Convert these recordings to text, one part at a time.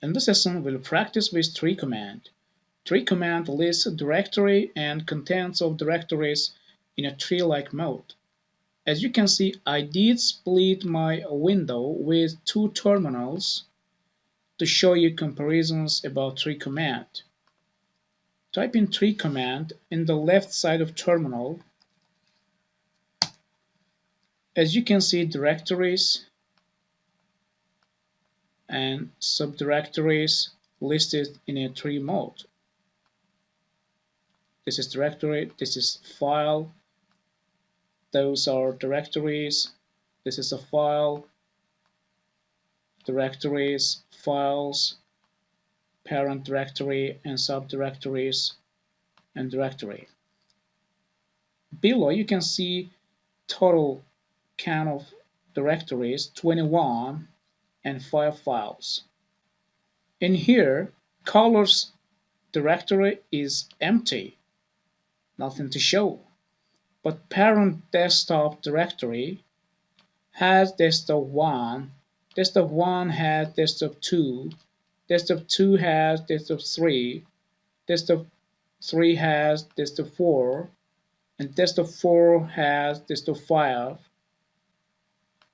In this lesson, we'll practice with tree command. Tree command lists directory and contents of directories in a tree-like mode. As you can see, I did split my window with two terminals to show you comparisons about tree command. Type in tree command in the left side of terminal. As you can see, directories and subdirectories listed in a tree mode. This is directory, this is file, those are directories, this is a file, directories, files, parent directory and subdirectories, and directory. Below you can see total count of directories, 21, and 5 files. In here, colors directory is empty, nothing to show. But parent desktop directory has desktop 1, desktop 1 has desktop 2, desktop 2 has desktop 3, desktop 3 has desktop 4, and desktop 4 has desktop 5.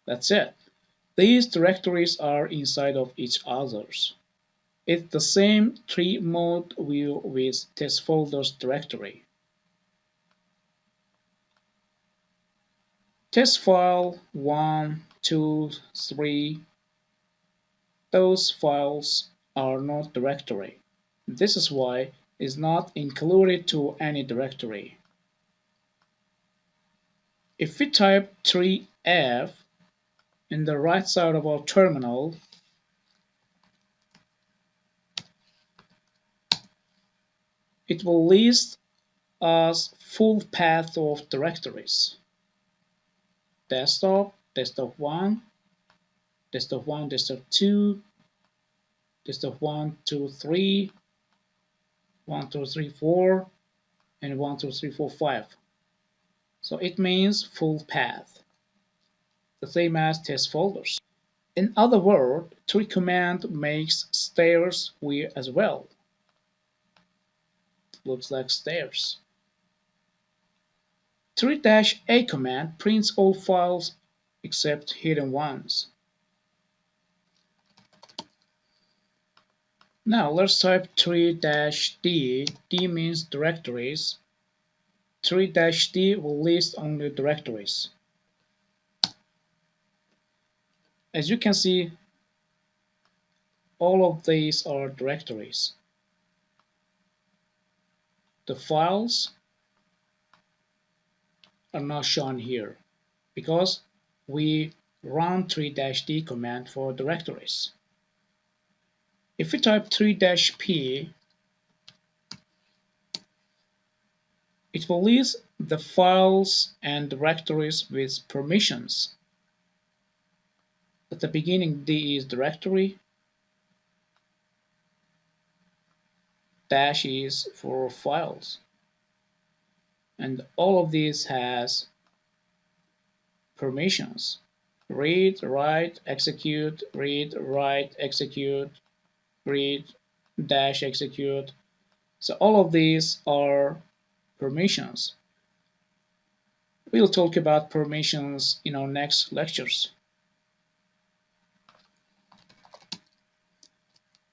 That's it. These directories are inside of each others. It's the same tree mode view with test folders directory. Test file 1, 2, 3. Those files are not directory. This is why it's not included to any directory. If we type 3f in the right side of our terminal, it will list us full path of directories. Desktop, desktop 1, desktop 1, desktop 2, desktop 1, 2, 3, 1, 2, 3, 4, and 1, 2, 3, 4, 5. So it means full path, the same as test folders. In other words, tree command makes stairs weird as well. Looks like stairs. 3-A command prints all files except hidden ones. Now let's type 3-D. D means directories. 3-D will list only directories. As you can see, all of these are directories. The files are not shown here because we run 3-D command for directories. If we type 3-P, it will list the files and directories with permissions. At the beginning, D is directory, dash is for files, and all of these has permissions: read, write, execute, read, write, execute, read, dash, execute. So all of these are permissions. We'll talk about permissions in our next lectures.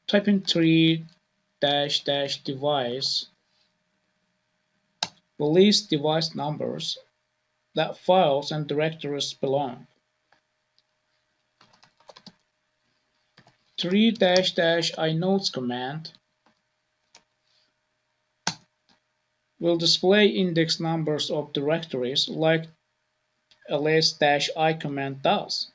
Type in 3-device will list device numbers that files and directories belong. 3-inodes command will display index numbers of directories like ls-i command does.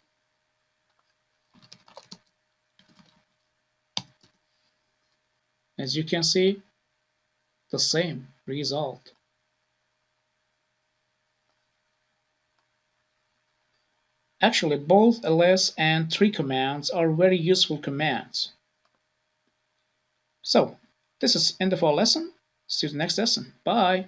As you can see, the same result. Actually, both ls and tree commands are very useful commands. So, this is end of our lesson. See you in the next lesson. Bye.